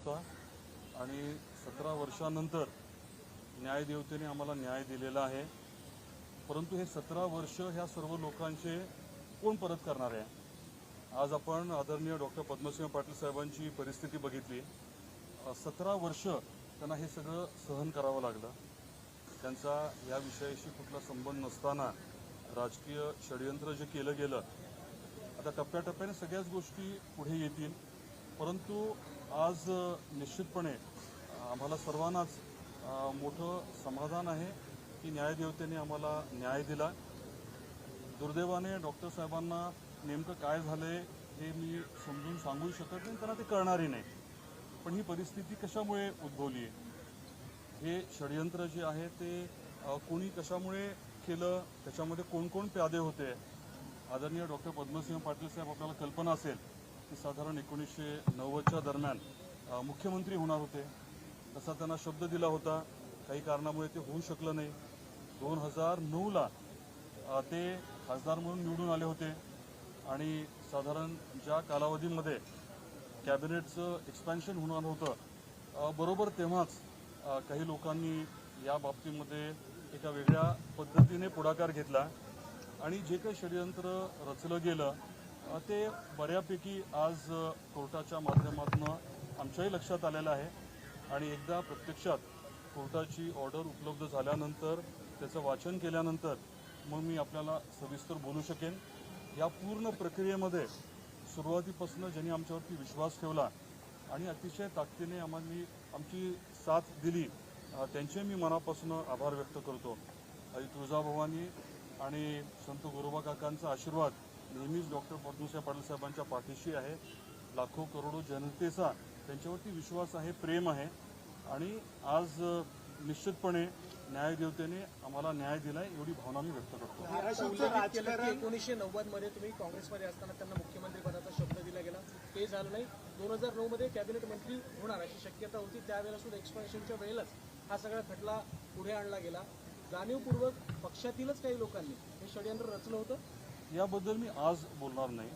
होता आणि 17 वर्षानंतर न्यायदेवतेने आम्हाला न्याय दिलेला आहे। परंतु हे 17 वर्ष ह्या सर्व लोकांचे कोण परत करणार आहे? आज आपण आदरणीय डॉक्टर पद्मसिंह पाटील साहेबांची परिस्थिती बघितली। 17 वर्ष त्यांना हे सगळं सहन करावं लागलं। त्यांचा या विषयाशी कुठला संबंध नसताना राजकीय षडयंत्र जे केलं गेलं, आता टप्प्याटप्प्याने सगळ्याच गोष्टी पुढे येतील। परंतु आज निश्चितपणे आम्हाला सर्वांनाच मोठं समाधान आहे की न्यायदेवतेने आम्हाला न्याय दिला। दुर्दैवाने डॉक्टर साहेबांना नेमकं काय झालंय हे मी समजून सांगू शकत नाही, त्यांना ते कळणारही नाही। पण ही परिस्थिती कशामुळे उद्भवली, हे षडयंत्र जे आहे ते कोणी कशामुळे केलं, त्याच्यामध्ये कोण कोण प्यादे होते। आदरणीय डॉक्टर पद्मसिंह पाटील साहेब, आपल्याला कल्पना असेल की साधारण 1990च्या दरम्यान मुख्यमंत्री होणार होते। तसा त्यांना शब्द दिला होता, काही कारणामुळे ते होऊ शकलं नाही। 2009ला ते खासदार म्हणून निवडून आले होते आणि साधारण ज्या कालावधीमध्ये कॅबिनेटचं एक्सपॅन्शन होणार होतं, बरोबर तेव्हाच काही लोकांनी या बाबतीमध्ये एका वेगळ्या पद्धतीने पुढाकार घेतला आणि जे काही षडयंत्र रचलं गेलं ते बऱ्यापैकी आज कोर्टाच्या माध्यमातून आमच्याही लक्षात आलेलं आहे। आणि एकदा प्रत्यक्षात कोर्टाची ऑर्डर उपलब्ध झाल्यानंतर, त्याचं वाचन केल्यानंतर मग मी आपल्याला सविस्तर बोलू शकेन। या पूर्ण प्रक्रियेमध्ये सुरुवातीपासून ज्यांनी आमच्यावरती विश्वास ठेवला आणि अतिशय ताकदीने आमची साथ दिली, त्यांचे मी मनापासून आभार व्यक्त करतो। आई तुळजाभवानी आणि संत गुरोबा काकांचा आशीर्वाद नेहमीच डॉक्टर पद्मसिंह पाटील साहेबांच्या पाठीशी आहे। लाखो करोडो जनतेचा त्यांच्यावरती विश्वास आहे, प्रेम आहे आणि आज निश्चितपणे न्यायदेवतेने आम्हाला न्याय दिलाय, एवढी भावना मी व्यक्त करतो। 1990 मध्ये तुम्ही काँग्रेसमध्ये असताना त्यांना मुख्यमंत्री पदाचा शब्द दिला गेला, ते झालं नाही। 2009 मध्ये कॅबिनेट मंत्री होणार अशी शक्यता होती, त्यावेळेला सुद्धा एक्सपान्शनच्या वेळेलाच हा सगळा खटला पुढे आणला गेला। जाणीवपूर्वक पक्षातीलच काही लोकांनी हे षडयंत्र रचलं होतं। याबद्दल मी आज बोलणार नाही।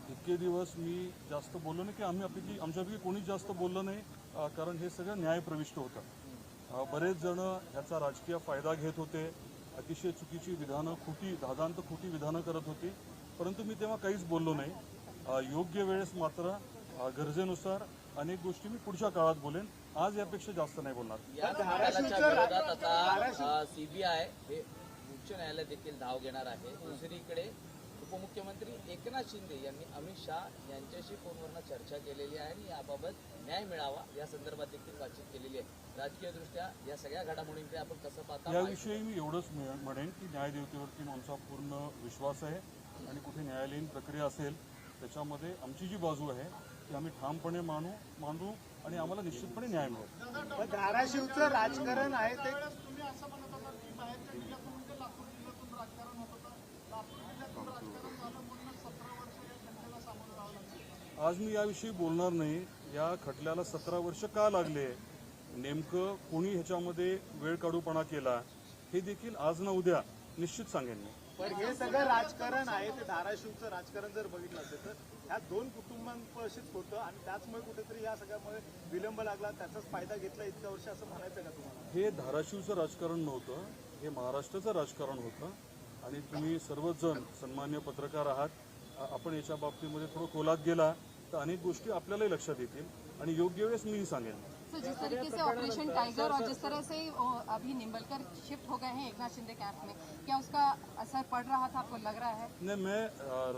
इतके दिवस मी जास्त बोललो नाही की आमच्यापैकी कोणीच जास्त बोललं नाही, कारण हे सगळं न्यायप्रविष्ट होतं। बरेच जण ह्याचा राजकीय फायदा घेत होते, अतिशय चुकीची विधानं, धादांत खोटी विधानं करत होती, परंतु मी तेव्हा काहीच बोललो नाही। योग्य वेळेस मात्र गरजेनुसार अनेक गोष्टी मी पुढच्या काळात बोलेन, आज यापेक्षा जास्त नाही बोलणार। या घोटाळ्याच्या विरोधात आता सीबीआय हे उच्च न्यायालय देखील धाव घेणार आहे। दुसरीकडे उपमुख्यमंत्री एकनाथ शिंदे यांनी अमित शाह यांच्याशी फोनवरून चर्चा केलेली आहे आणि याबाबत न्याय मिळावा या संदर्भात देखील बातचीत केलेली आहे। राजकीयदृष्ट्या या सगळ्या घडामोडींकडे आपण कसं पाहता? याविषयी मी एवढंच म्हणेन की न्यायदेवतेवरती आमचा पूर्ण विश्वास आहे आणि कुठे न्यायालयीन प्रक्रिया असेल त्याच्यामध्ये आमची जी बाजू आहे ती आम्ही ठामपणे मांडू आणि आम्हाला निश्चितपणे न्याय मिळेल। धाराशिवचं राजकारण आहे ते आज मी याविषयी बोलणार नाही। या खटल्याला 17 वर्ष का लागले, नेमकं कोणी ह्याच्यामध्ये वेळ काढूपणा केला, हे देखील आज ना उद्या निश्चित सांगेन मी। पण हे सगळं राजकारण आहे ते धाराशिवचं राजकारण जर बघितलं असेल तर ह्या दोन कुटुंबांपाशीच होतं आणि त्याचमुळे कुठेतरी या सगळ्यामुळे विलंब लागला, त्याचाच फायदा घेतला इतक्या वर्ष, असं म्हणायचं का तुम्हाला? हे धाराशिवचं राजकारण नव्हतं, हे महाराष्ट्राचं राजकारण होतं आणि तुम्ही सर्वच जण सन्मान्य पत्रकार आहात, आपण याच्या बाबतीमध्ये थोडं खोलात गेला तर अनेक गोष्टी आपल्यालाही लक्षात येतील आणि योग्य वेळेस मीही सांगेन। तो जिस तरीके से ऑपरेशन टाइगर और जिस तरह से अभी निंबलकर शिफ्ट हो गए हैं एकनाथ शिंदे कैंप में, क्या उसका असर पड़ रहा था, आपको लग रहा है? नहीं, मैं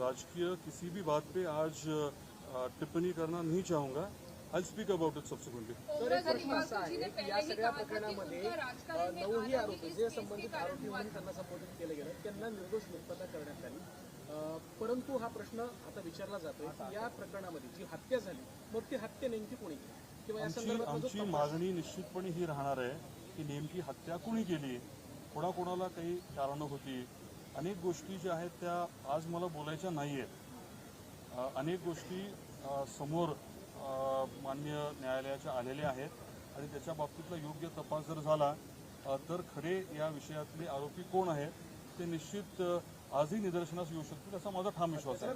राजकीय किसी भी बात पे आज टिप्पणी करना नहीं चाहूँगा। I speak about it subsequently. तर एक प्रश्न असा आहे की या सगळ्या प्रकरणामध्ये 9ही आरोपी जे संबंधित आरोपी म्हणून त्यांना संबोधित केलं गेलं, त्यांना निर्दोष मुक्तता करण्यात आली। परंतु हा प्रश्न आता विचारला जातोय की या प्रकरणामध्ये जी हत्या झाली, मग ती हत्या नेमकी कोणी केली किंवा या संदर्भात आमची मागणी निश्चितपणे ही राहणार आहे की नेमकी हत्या कोणी केली, कोणाकोणाला काही कारणं होती, अनेक गोष्टी ज्या आहेत त्या आज मला बोलायच्या नाही आहेत। अनेक गोष्टी समोर मान्य न्यायालयाच्या आलेल्या आहेत आणि त्याच्या बाबतीतला योग्य तपास जर झाला तर खरे या विषयातले आरोपी कोण आहेत ते निश्चित आजही निदर्शनास येऊ शकतील असा माझा ठाम विश्वास आहे।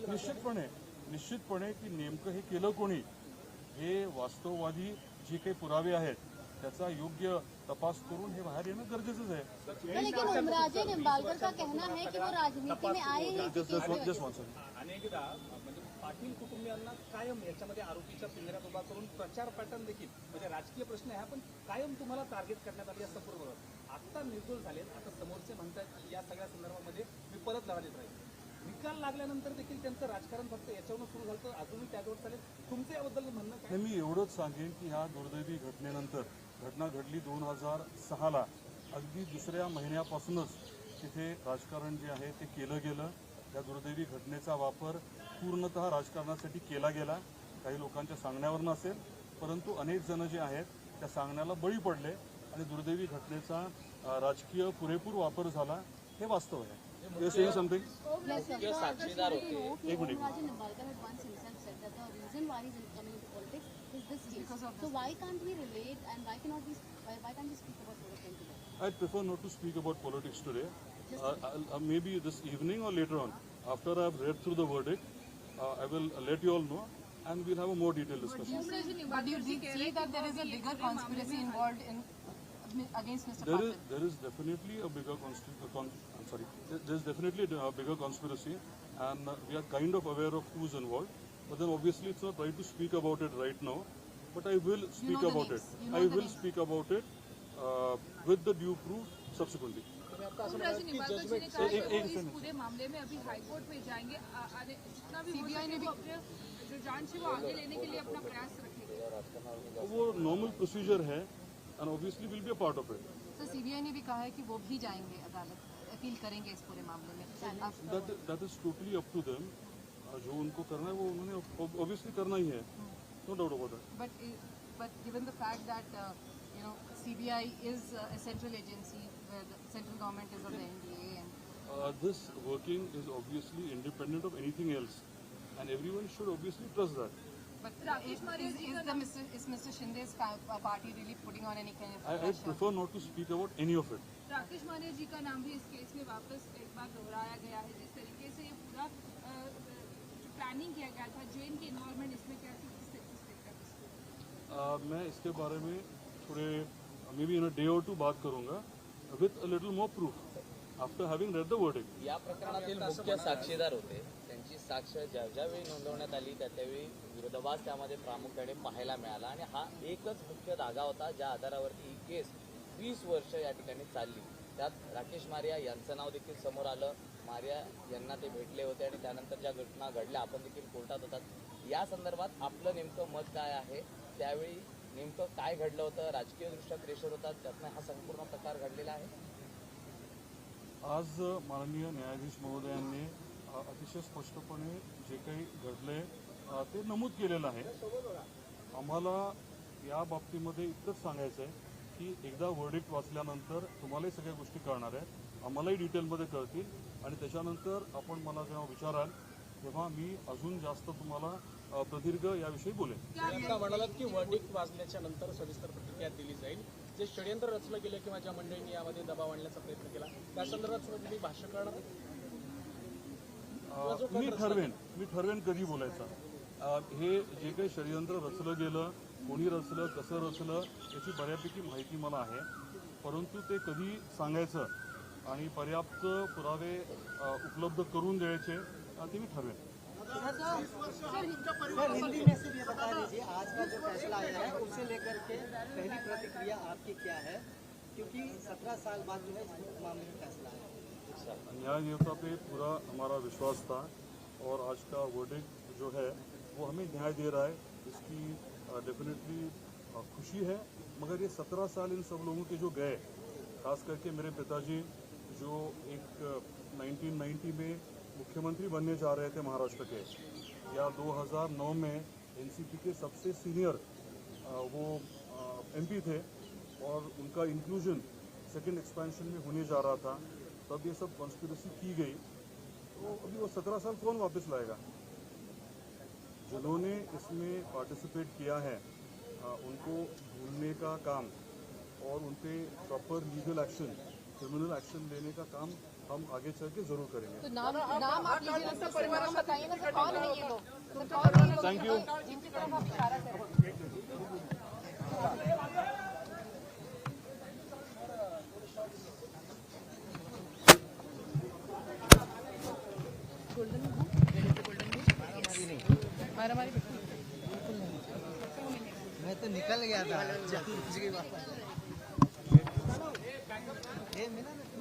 निश्चितपणे निश्चितपणे की नेमकं हे केलं कोणी हे वास्तववादी जे काही पुरावे आहेत त्याचा योग्य तपास करून हे बाहेर येणं गरजेचंच आहे. लेकिन उमराजे निंबाळकर का कहना है कि वो राजनीति में आए ही जस्ट वन सेकंड. अनेकदा म्हणजे पाटील कुटुंबियांना कायम याच्यामध्ये आरोपीच्या पिंजऱ्यात उभा करून प्रचार पॅटर्न देखील म्हणजे राजकीय प्रश्न आहे पण कायम तुम्हाला टार्गेट करण्यात आली असं पूर्व आता निर्दोष झालेत. आता समोरचे म्हणतात या सगळ्या संदर्भामध्ये मी परत लढा देत राहील. निकाल लागल्यानंतर देखील त्यांचं राजकारण फक्त याच्यावरून सुरू झालं तर अजूनही त्याच्यावर चालेल. तुमचं याबद्दल म्हणणं काय? मी एवढंच सांगेन की ह्या दुर्दैवी घटनेनंतर घटना घडली 2006ला अगदी दुसऱ्या महिन्यापासूनच तिथे राजकारण जे आहे ते केलं गेलं. त्या दुर्दैवी घटनेचा वापर पूर्णतः राजकारणासाठी केला गेला. काही लोकांच्या सांगण्यावर नसेल परंतु अनेक जण जे आहेत त्या सांगण्याला बळी पडले आणि दुर्दैवी घटनेचा राजकीय पुरेपूर वापर झाला हे वास्तव आहे. You saying something? मुख्य साक्षीदार होते. एक minute. Umraje Nimbalkar had once himself said that the reason why he's coming into politics is this case. So why can't we relate and why can't we speak about politics today? I'd prefer not to speak about politics today. Maybe this evening or later on, after I've read through the verdict, I will let you all know, and we'll have a more detailed discussion. But you did say that there is a bigger conspiracy involved in against Mr. Patil. There is definitely a bigger there's definitely a bigger conspiracy, and we are kind of aware of who's involved. But then obviously it's not right to speak about it right now. But I will speak the about names. it. You know I the will names. speak about it with the due proof subsequently. तुम्ही आता असं उमराजे म्हणाल की निंबाळकर जी ने judgement कहा कि एक वो इस सेकंड. पूरे मामले में अभी हाईकोर्ट में जाएंगे जितना भी CBI ने वो अपने जो जांच है वो आगे लेने के लिए अपना प्रयास रखेंगे. वो नॉर्मल प्रोसीजर है and obviously will be a part of it. तो सीबीआई ने भी कहा है कि वो भी जाएंगे अदालत, अपील करेंगे इस पूरे मामले में. That is totally up to them. जो उनको करना है वो उन्होंने obviously करना ही है. No doubt about that. But given the fact that CBI is a central agency where the central government is of the NDA and This working is obviously independent of anything else, and everyone should obviously trust that. but Rakesh Maria ji का is Mr. Shinde's party really putting on any kind of I pressure? prefer not to speak about any of it. Rakesh Maria ji का नाम भी इस केस में वापस एक बार दोहराया गया है. जिस तरीके से ये पूरा जो प्लानिंग किया गया था जो इनकी इन्वॉल्वमेंट इसमें क्या थी किस तरीके से मैं इसके बारे में थोड़े maybe in a day or two बात करूंगा with a little more proof after having read the verdict. या प्रकरणातील मुख्य साक्षीदार होते. त्यांची साक्ष ज्यावेळी नोंदवण्यात आली त्यावेळी विरोधाभास त्यामध्ये प्रामुख्याने पाहायला मिळाला आणि हा एकच मुख्य धागा होता ज्या आधारावरती ही केस 20 वर्ष या ठिकाणी चालली. त्यात राकेश मारिया यांचं नाव देखील समोर आलं. मारिया यांना ते भेटले होते आणि त्यानंतर ज्या घटना घडल्या आपण देखील कोर्टात होतात. या संदर्भात आपलं नेमकं मत काय आहे? त्यावेळी नेमकं काय घडलं होतं? राजकीयदृष्ट्या प्रेशर होतात त्यातनं हा संपूर्ण प्रकार घडलेला आहे. आज माननीय न्यायाधीश महोदयांनी अतिशय स्पष्टपणे जे काही घडले ते नमूद केलेलं आहे. आम्हाला या बाबतीमध्ये इतकंच सांगायचं आहे की एकदा वर्डिक्ट वाचल्यानंतर तुम्हालाही सगळ्या गोष्टी कळणार आहेत, आम्हालाही डिटेलमध्ये कळतील आणि त्याच्यानंतर आपण मला जेव्हा विचाराल तेव्हा मी अजून जास्त तुम्हाला प्रदीर्घ याविषयी बोलेन. तुम्ही आता म्हणालात की वर्डिक्ट वाचल्याच्या नंतर सविस्तर प्रतिक्रिया दिली जाईल. जे षडयंत्र रचलं गेलं किंवा ज्या मंडळींनी यामध्ये दबाव आणण्याचा प्रयत्न केला त्या संदर्भात सुद्धा तुम्ही भाष्य करणार. मी ठरवेन कधी बोलायचं. हे जे काही षडयंत्र रचलं गेलं, कोणी रचलं, कसं रचलं याची बऱ्यापैकी माहिती मला आहे, परंतु ते कधी सांगायचं आणि पर्याप्त पुरावे उपलब्ध करून द्यायचे ते मी ठरवेन. सर हिंदी में सिर्फ ये बता दीजिए आज का जो फैसला आया है उसे लेकर के पहली प्रतिक्रिया आपकी क्या है, क्योंकि 17 साल बाद जो है इस मामले में फैसला आया. न्याय देवता पे पूरा हमारा विश्वास था और आज का वर्डिक्ट जो है वो हमें न्याय दे रहा है, इसकी डेफिनेटली खुशी है. मगर ये 17 साल इन सब लोगों के जो गए, खास करके मेरे पिताजी जो एक 1990 में मुख्यमंत्री बनने जा रहे थे महाराष्ट्र के, या 2009 में एनसीपी के सबसे सीनियर वो एमपी थे और उनका इंक्लूजन सेकंड एक्सपेंशन में होने जा रहा था, तब ये सब कॉन्स्पिरेसी की गई. तो अभी वो 17 साल कौन वापस लाएगा? जिन्होंने इसमें पार्टिसिपेट किया है उनको ढूंढने का काम और उन पे proper legal action, criminal action लेने का काम हम आगे चल के जरूर करेंगे. तो नाम आप लीजिए, नाम बताइए ना, कौन है ये लोग? Thank you. जिनकी तरफ आप इशारा करें। मारामारी मैं तो निकल गया था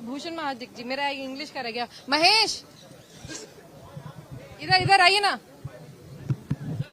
भूषण महादिक जी, मेरा इंग्लिश का रह गया। महेश इधर इधर आइए ना।